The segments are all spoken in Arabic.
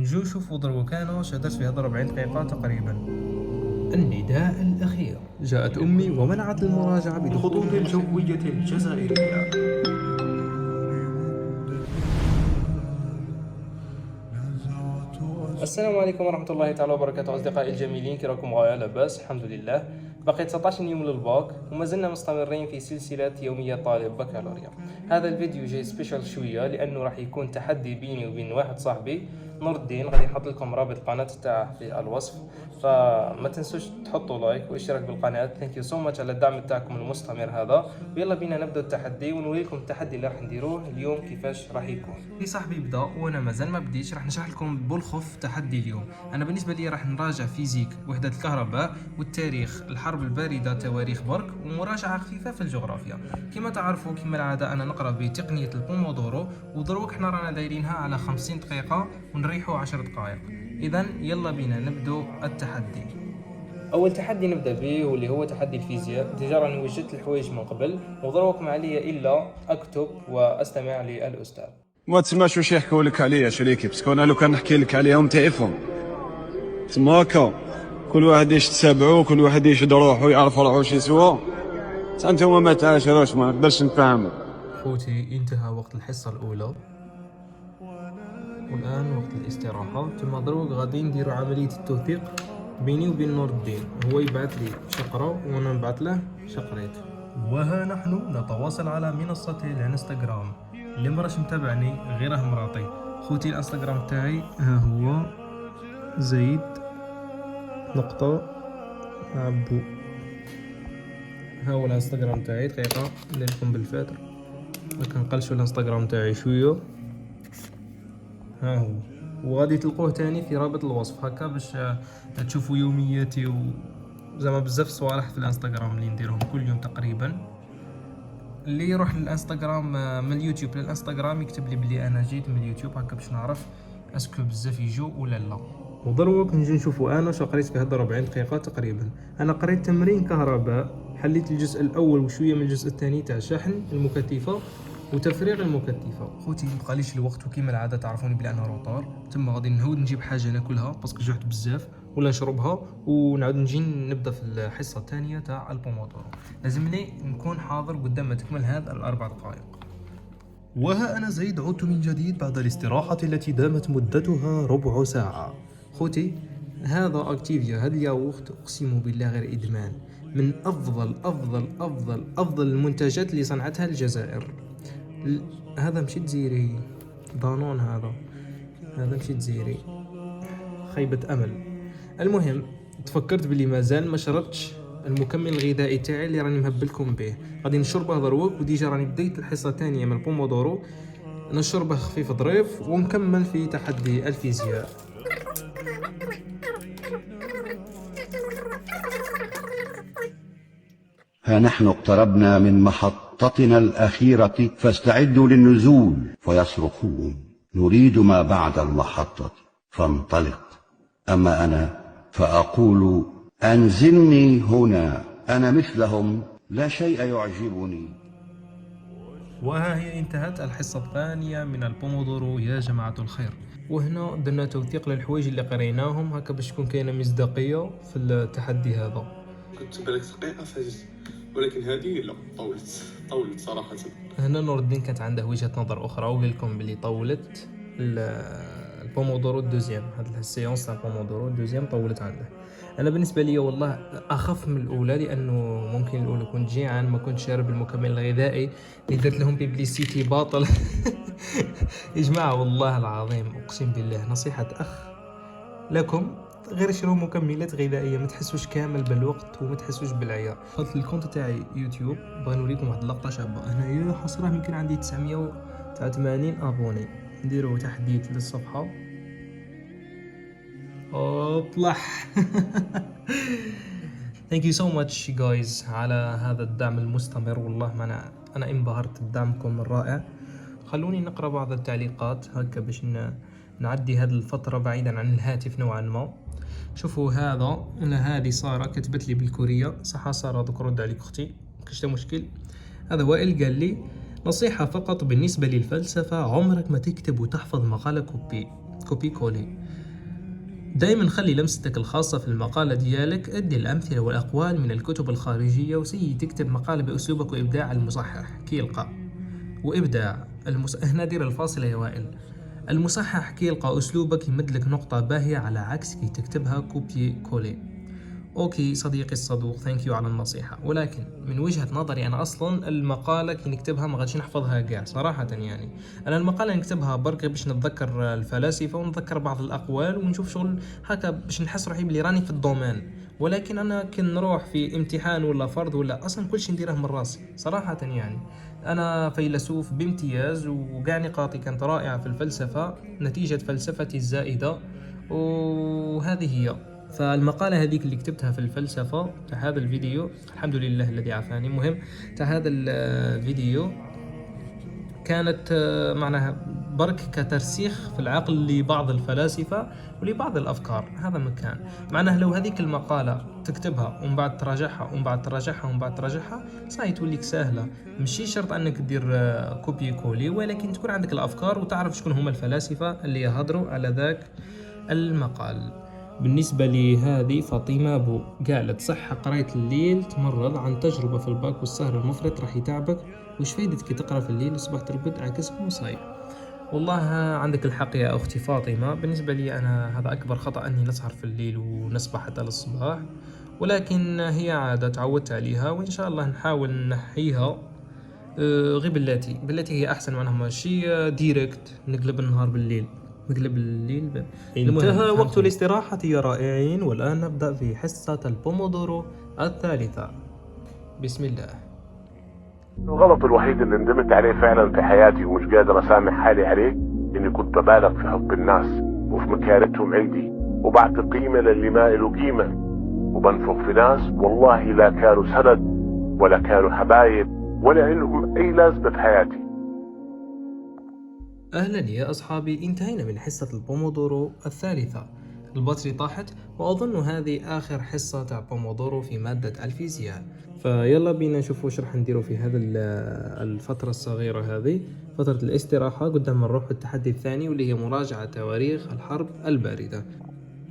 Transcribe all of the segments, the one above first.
نجو نشوفوا ضربوا كانوا شهدت في هذا 40 دقيقة تقريبا. النداء الأخير. جاءت أمي ومنعت المراجعة الخطوط بدخول الجوية الجزائرية. السلام عليكم ورحمة الله تعالى وبركاته أصدقائي الجميلين، كي راكم غاية لاباس؟ الحمد لله. باقي 19 يوم للباك وما زلنا مستمرين في سلسلة يومية طالب بكالوريا. هذا الفيديو جاي سبيشال شوية لأنه راح يكون تحدي بيني وبين واحد صاحبي نور الدين. غادي نحط لكم رابط القناة تاعه في الوصف، فما تنسوش تحطوا لايك واشتراك بالقناة. ثانك يو سو ماتش على الدعم تاعكم المستمر هذا. ويلا بينا نبدا التحدي ونوري لكم التحدي اللي راح نديروه اليوم كيفاش راح يكون. في صاحبي بدا وانا مازال ما بديتش. راح نشرح لكم بالخف تحدي اليوم. انا بالنسبه لي راح نراجع فيزيك، وحده الكهرباء، والتاريخ، الحرب البارده، تواريخ برك، ومراجعه خفيفه في الجغرافيا. كما تعرفوا كما العاده انا نقرا بتقنيه البومودورو، ودروك حنا رانا دايرينها على 50 دقيقه ونريحوا 10 دقائق. اذا يلا بينا نبدو التحدي. اول تحدي نبدا به واللي هو تحدي الفيزياء. ديجا راني وجدت الحوايج من قبل ودروك ما عليا الا اكتب واستمع للاستاذ. ما تسمعش واش يحكوا لك عليا شريكي، باسكو انا لو كان نحكي لك عليهم تيفهم تما هكا كل واحد يتبعو، كل واحد يشد روحو يعرف روحو شي سوا. انتوما ما تعاشروش، ما نقدرش نفهمك. خوتي انتهى وقت الحصه الاولى والان وقت الاستراحه. ثم دروك غادي نديروا عمليه التوثيق بيني وبين نور الدين. هو يبعث لي شقرة وانا نبعث له شقريت. وها نحن نتواصل على منصة الانستغرام. اللي مراش متابعني غيره مراتي. خوتي الانستغرام تاعي ها هو زيد نقطة عبو. ها هو الانستغرام تاعي. دقيقة نديرلكم بالفاتر راك نقلشوا الانستغرام تاعي شوية. ها هو، وغادي تلقوه تاني في رابط الوصف هكا باش تشوفوا يومياتي وزعما بزاف صوالح في الانستغرام اللي نديرهم كل يوم تقريبا. اللي يروح للانستغرام من اليوتيوب للانستغرام يكتب لي بلي انا جيت من اليوتيوب هكا باش نعرف اسكو بزاف يجوا ولا لا. ودروك نجي نشوفوا انا شو قريت في هاد 40 دقيقه تقريبا. انا قريت تمرين كهرباء، حليت الجزء الاول وشويه من الجزء الثاني تاع شحن المكثفه وتفريغ المكثفه. خوتي مبقاليش الوقت وكيما العاده تعرفوني بلي انا روطار. تما غادي نعاود نجيب حاجه ناكلها باسكو جوعت بزاف ولا نشربها، ونعاود نجي نبدا في الحصه الثانيه تاع البومودورو. لازمني نكون حاضر قدام ما تكمل هذا الاربع دقائق. وها انا زيد عدت من جديد بعد الاستراحه التي دامت مدتها ربع ساعه. خوتي هذا اكتيفيا، هذا الياغورت اقسم بالله غير ادمان، من افضل افضل افضل افضل المنتجات اللي صنعتها الجزائر. هذا مشي جزيري دانون، هذا مشي جزيري، خيبة امل. المهم تفكرت بلي مازال ما شربتش المكمل الغذائي تاعي اللي راني مهبلكم به. غادي نشربه دروك، وديجا راني بديت الحصه الثانيه من البومودورو. نشربه خفيف ظريف ونكمل في تحدي الفيزياء. ها نحن اقتربنا من محطتنا الأخيرة فاستعدوا للنزول. فيصرخون نريد ما بعد المحطة فانطلق. أما أنا فأقول أنزلني هنا، أنا مثلهم لا شيء يعجبني. وها هي انتهت الحصة الثانية من البومودورو يا جماعة الخير. وهنا درنا توثيق للحوايج اللي قريناهم هكا باش تكون كاينة مصداقية في التحدي هذا. كنت بالك دقيقة فجأة، ولكن هذه لا، طولت صراحة. هنا نور الدين كانت عنده وجهة نظر أخرى وقال لكم بلي طولت البومودورو الدوزيام. هاد السيونس تاع البومودورو الدوزيام طولت عنده. انا بالنسبه لي والله اخف من الاولى، لانه ممكن الاولى كنت جيعان ما كنت شارب المكمل الغذائي اللي درت لهم بيبليسيتي باطل. يا جماعه والله العظيم اقسم بالله نصيحه اخ لكم، غير شروا مكملات غذائيه، ما تحسوش كامل بالوقت وما تحسوش بالعيار. دخلت الكونت تاعي يوتيوب بغا نوريكم واحد اللقطه شابه. هنايا حصره يمكن عندي 989 ابوني. نديروا تحديث للصفحه. اطلح. Thank you so much guys على هذا الدعم المستمر. والله ما أنا انبهرت بدعمكم الرائع. خلوني نقرأ بعض التعليقات هكا باش نعدي هذه الفترة بعيدا عن الهاتف نوعا ما. شوفوا هذه سارة كتبت لي بالكورية. صح سارة دوك رد عليك أختي كاش مشكل. هذا وائل قال لي نصيحة فقط بالنسبة للفلسفة، عمرك ما تكتب وتحفظ مقالة كوبي. كوبي كولي. دائما خلي لمستك الخاصة في المقالة ديالك، ادي الأمثلة والأقوال من الكتب الخارجية، وسي تكتب مقالة بأسلوبك وإبداع المصحح كي يلقى وإبداع هنا دير الفاصلة يا وائل. المصحح كي يلقى أسلوبك يمدلك نقطة باهية، على عكس كي تكتبها كوبي كولي. اوكي صديقي الصدوق، ثانك يو على النصيحة، ولكن من وجهة نظري انا اصلا المقالة كي نكتبها ما غاديش نحفظها كاع صراحة. يعني انا المقالة نكتبها برك باش نتذكر الفلاسفة ونتذكر بعض الاقوال ونشوف شغل هكا باش نحس روحي بلي راني في الدومين، ولكن انا كي نروح في امتحان ولا فرض ولا اصلا كلشي نديره من راسي صراحة. يعني انا فيلسوف بامتياز وكاع نقاطي كانت رائعة في الفلسفة نتيجة فلسفتي الزائدة، وهذه هي. فالمقالة هذيك اللي كتبتها في الفلسفة تاع هذا الفيديو، الحمد لله الذي عافاني، مهم تاع هذا الفيديو كانت معناها برك كترسيخ في العقل لبعض الفلاسفة ولبعض الأفكار. هذا مكان معناه لو هذيك المقالة تكتبها ومن بعد تراجعها ومن بعد تراجعها ومن بعد تراجعها صاي توليك سهلة. مشي شرط أنك دير كوبي كولي، ولكن تكون عندك الأفكار وتعرف شكون هما الفلاسفة اللي يهضروا على ذاك المقال. بالنسبة لي هذه فاطمة بو قالت صح قريت الليل تمرض عن تجربة في الباك والسهر المفرط راح يتعبك، وش فايدة كي تقرأ في الليل وصبح ترقد عكس مصايب. والله عندك الحق يا أختي فاطمة، بالنسبة لي أنا هذا أكبر خطأ أني نسهر في الليل ونصبح حتى للصباح، ولكن هي عادة تعودت عليها وإن شاء الله نحاول نحيها. غير بالتي هي أحسن، معناها ماشي ديريكت نقلب النهار بالليل نقلب الليل انتهى وقت الاستراحة يا رائعين، والآن نبدأ في حصة البومودورو الثالثة. بسم الله. الغلط الوحيد اللي ندمت عليه فعلا في حياتي ومش قادر اسامح حالي عليه اني كنت ببالغ في حب الناس وفي مكانتهم عندي، وبعطي قيمة للي ما له قيمة، وبنفخ في ناس والله لا كانوا سند ولا كانوا حبايب ولا لهم اي لازمة في حياتي. أهلا يا أصحابي، انتهينا من حصة البومودورو الثالثة. البطري طاحت وأظن هذه آخر حصة تاع بومودورو في مادة الفيزياء، فيلا بينا نشوف واش راح نديرو في هذا الفترة الصغيرة هذه، فترة الاستراحة قدام نروح التحدي الثاني واللي هي مراجعة تواريخ الحرب الباردة.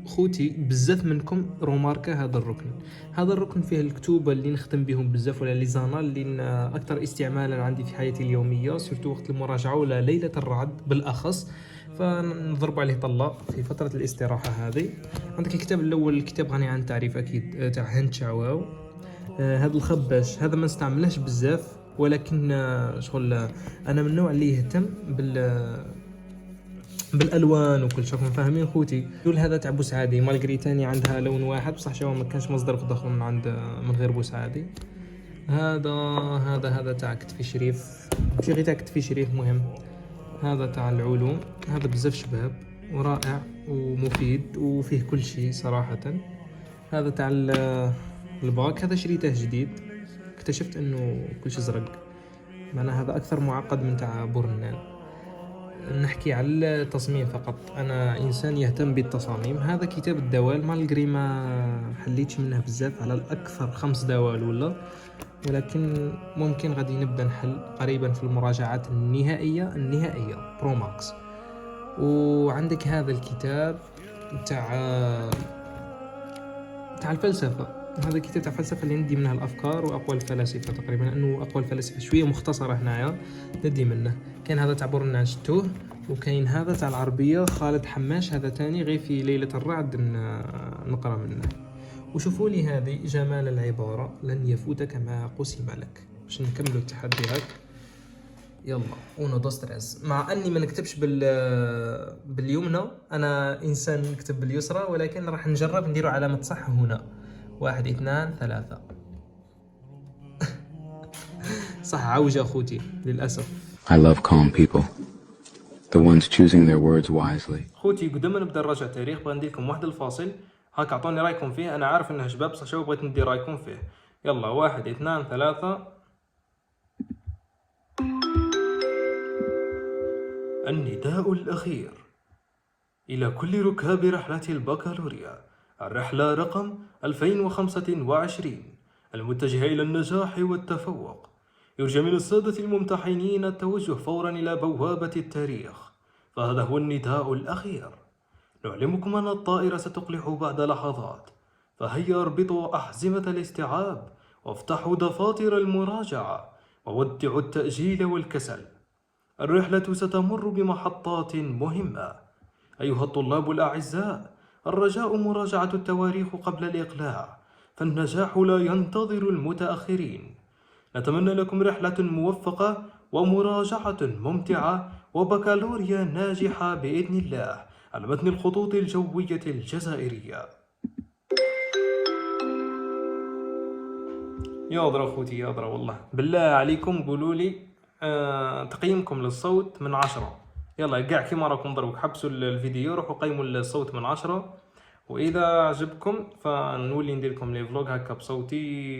خوتي بزاف منكم روماركا هذا الركن فيه الكتوبة اللي نخدم بهم بزاف، ولا لي زانال اللي اكثر استعمالا عندي في حياتي اليومية، سورتو وقت المراجعة ولا ليلة الرعد بالاخص، فنضرب عليه طلة في فترة الاستراحة هذه. عندك الكتاب الاول، الكتاب غني عن التعريف اكيد تاع هند شعواو. هذا الخباش هذا ما نستعملهش بزاف، ولكن شغل انا من النوع اللي يهتم بالالوان وكل شيء، فاهمين خوتي. يقول هذا تاع بوسعادي، مالغري تاني عندها لون واحد بصح شو ما كانش مصدر فضخم من غير بوسعادي. هذا تاع كتفي شريف، ماشي غير تاع كتفي شريف، مهم هذا تاع العلوم، هذا بزاف شباب ورائع ومفيد وفيه كل شيء صراحة. هذا تاع الباك، هذا شريته جديد، اكتشفت انه كل شيء زرق، معناها هذا اكثر معقد من تاع بورنان. نحكي على التصميم فقط، انا انسان يهتم بالتصاميم. هذا كتاب الدوال، مالغري ما حليتش منه بزاف، على الاكثر 5 دوال ولا، ولكن ممكن غادي نبدا نحل قريبا في المراجعات النهائيه برو ماكس. وعندك هذا الكتاب تاع الفلسفه، هذا الكتاب تاع الفلسفه اللي ندي منها الافكار واقوال الفلاسفه تقريبا، لانه اقوال الفلاسفه شويه مختصره هنايا ندي منه. كان هذا تاع بورنان شتوه، وكاين هذا تاع العربيه خالد حماش، هذا تاني غير في ليله الرعد نقرا منه. وشوفوا لي هذه جمال العباره، لن يفوتك ما قسم لك، باش نكملوا التحدي هاك. يلا اونو دو ستريس، مع اني ما نكتبش باليمنى، انا انسان نكتب باليسرى، ولكن راح نجرب نديروا علامه صح هنا. 1 2 3 صح عوجة أخوتي للأسف. I love calm people, the ones choosing their words wisely. خوتي قدام ما نبدا نراجع التاريخ بغا ندير لكم واحد الفاصل هاك، اعطوني رايكم فيه، انا عارف انه شباب بصح شو بغيت ندير رايكم فيه. يلا 1 2 3. النداء الأخير إلى كل ركاب رحلة البكالوريا، الرحلة رقم 2025 المتجهة إلى النجاح والتفوق. يرجى من السادة الممتحنين التوجه فورا إلى بوابة التاريخ، فهذا هو النداء الأخير. نعلمكم أن الطائرة ستقلع بعد لحظات، فهيا اربطوا أحزمة الاستيعاب وافتحوا دفاتر المراجعة وودعوا التأجيل والكسل. الرحلة ستمر بمحطات مهمة. أيها الطلاب الأعزاء، الرجاء مراجعة التواريخ قبل الإقلاع، فالنجاح لا ينتظر المتأخرين. نتمنى لكم رحلة موفقة ومراجعة ممتعة وبكالوريا ناجحة بإذن الله على متن الخطوط الجوية الجزائرية. ياضرا خوتي ياضرا، والله بالله عليكم قولوا لي تقييمكم للصوت من 10. يلا كاع كيما راكم دروك حبسوا الفيديو روحوا قيموا الصوت من 10، واذا عجبكم فنولي ندير لكم لي فلوغ هكا بصوتي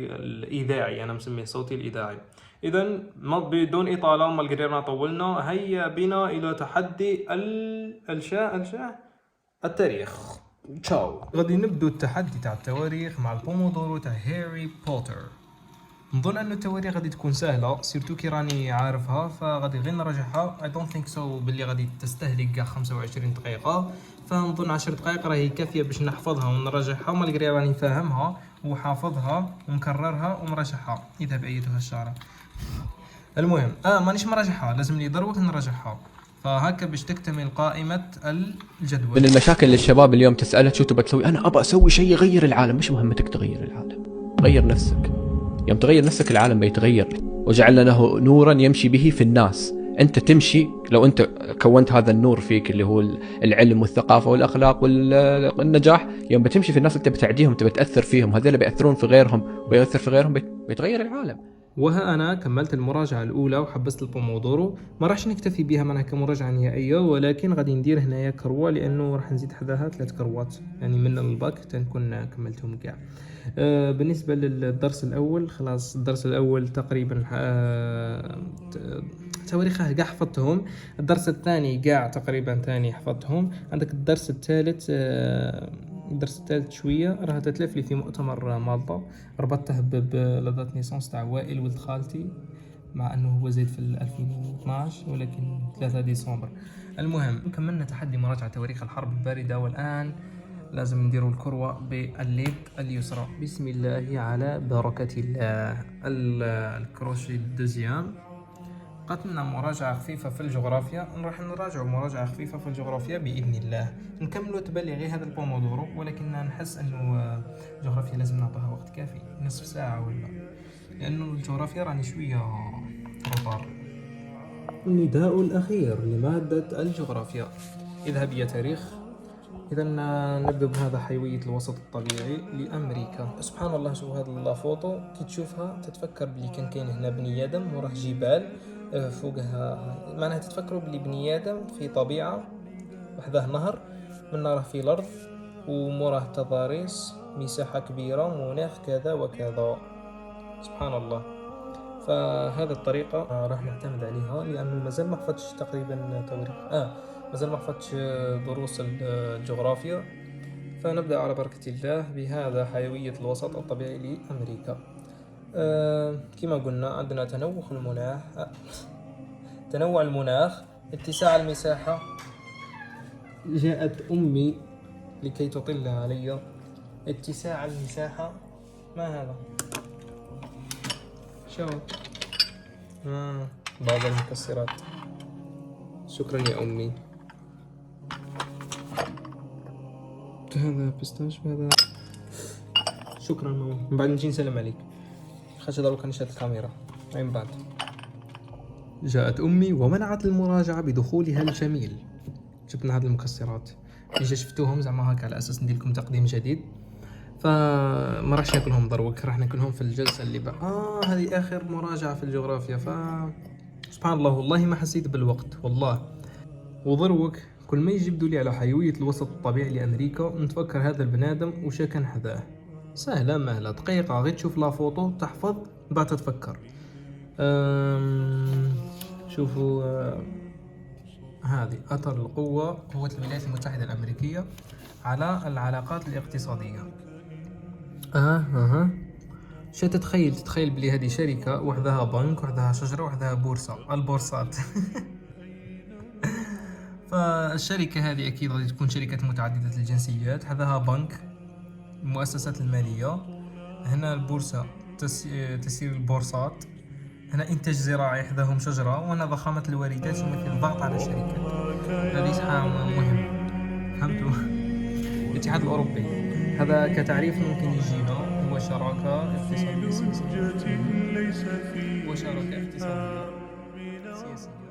الاذاعي، انا مسميه صوتي الاذاعي. اذا ما بدون اطاله مالغري رانا طولنا، هيا بنا الى تحدي التاريخ. تشاو. غادي نبدو التحدي تاع التواريخ مع البومودورو تاع هاري بوتر. نظن انه التواريخ غادي تكون سهله، سيرتو كي راني عارفها، فغادي غير نراجعها. اي دونت ثينك سو باللي غادي تستهلك كاع 25 دقيقه، فنظن 10 دقائق راهي كافيه باش نحفظها ونراجعها، مالغري راني فاهمها وحافظها ومكررها ومراجعها. اذهب ايتها الشعره. المهم مانيش مراجعها، لازم لي دروك نراجعها، فهكا باش تكتمل قائمه الجدول. من المشاكل اللي الشباب اليوم تسألها شو تبى تسوي؟ أنا أبى أسوي شيء يغير العالم. مش مهمتك تغير العالم، غير نفسك. يوم تغير نفسك العالم بيتغير. وجعل له نورا يمشي به في الناس. أنت تمشي، لو أنت كونت هذا النور فيك اللي هو العلم والثقافة والأخلاق والنجاح، يوم بتمشي في الناس أنت بتعديهم، تبى تأثر فيهم، هذول بيأثرون في غيرهم ويأثر في غيرهم، بيتغير العالم. وها أنا كملت المراجعة الأولى وحبست البومودورو. ما راحش نكتفي بها منها كمراجعة نهائية، ولكن غادي ندير هنايا كروة، لأنه راح نزيد حداها 3 كروات، يعني من الباك تنكون كملتهم كاع. بالنسبة للدرس الأول، خلاص الدرس الأول تقريبا تواريخها كاع حفظتهم. الدرس الثاني كاع تقريبا ثاني حفظتهم. عندك الدرس الثالث، الدرس الثالث شويه راه تتلف لي في مؤتمر مالطا، ربطته بلدات نيسانس تاع وائل ولد خالتي، مع انه هو زيد في 2012 ولكن 3 ديسمبر. المهم كملنا تحدي مراجعه تواريخ الحرب البارده، والان لازم نديروا الكروه باليد اليسرى. بسم الله على بركه الله. الكروشي الدوزيام قتلنا مراجعة خفيفة في الجغرافيا، نروح نراجعوا مراجعة خفيفة في الجغرافيا بإذن الله. نكملوا تبالي غير هذا البومودورو، ولكن نحس أنه الجغرافيا لازم نعطيها وقت كافي، نصف ساعة ولا، لأنه الجغرافيا راني شوية روطار. النداء الأخير لمادة الجغرافيا. اذهب يا تاريخ. إذا نبدأ بهذا حيوية الوسط الطبيعي لأمريكا. سبحان الله، شوف هذا الفوتو كي تشوفها تتفكر بلي كان كاين هنا بني آدم وراه جبال فوقها، معناها تتفكروا بلي بني آدم في طبيعة، وحده نهر، من راه في الأرض، وموراه تضاريس، مساحة كبيرة، مناخ كذا وكذا. سبحان الله. فهذه الطريقة راح نعتمد عليها، لأنه مازال ما حفظتش تقريبا تواريخ، مازال ما حفظتش دروس الجغرافيا. فنبدأ على بركة الله بهذا حيوية الوسط الطبيعي لأمريكا. كما قلنا عندنا تنوع المناخ، اتساع المساحة. جاءت أمي لكي تطل علي. اتساع المساحة. ما هذا؟ شو بعض المكسرات. شكرا يا أمي. هذا بيستاش وهذا. شكرا ماما. من بعد نجي نسلم عليك، خاطر دروك نشات الكاميرا من بعد. جاءت أمي ومنعت المراجعة بدخولها الجميل. جبنا هذه المكسرات إجا شفتوهم زعما هكا على أساس ندير لكم تقديم جديد، فما راحش ناكلهم دروك، راح ناكلهم في الجلسة اللي بعد. هذه آخر مراجعة في الجغرافيا. سبحان الله، والله ما حسيت بالوقت والله. وضروك كل ما يجبدوا لي على حيوية الوسط الطبيعي لأمريكا نتفكر هذا البنادم وش كان حذاه. سهلة مهلة، دقيقة غير تشوف لا فوتو تحفظ بعد تتفكر. شوفوا هذه أثر القوة، قوة الولايات المتحدة الأمريكية على العلاقات الاقتصادية. تتخيل بلي هذه شركة وحدها بنك وحدها شجرة وحدها بورصة، البورصات. فالشركة هذه أكيد غادي تكون شركة متعددة الجنسيات. هذا بنك، المؤسسات المالية، هنا البورصة، تسيير البورصات، هنا إنتاج زراعي حداهم شجرة، وهنا ضخامة الواردات يمثل الضغط على الشركات. هذه شحال مهم، فهمتوا؟ الاتحاد الأوروبي هذا كتعريف ممكن يجينا هو شراكة اقتصادية سياسية.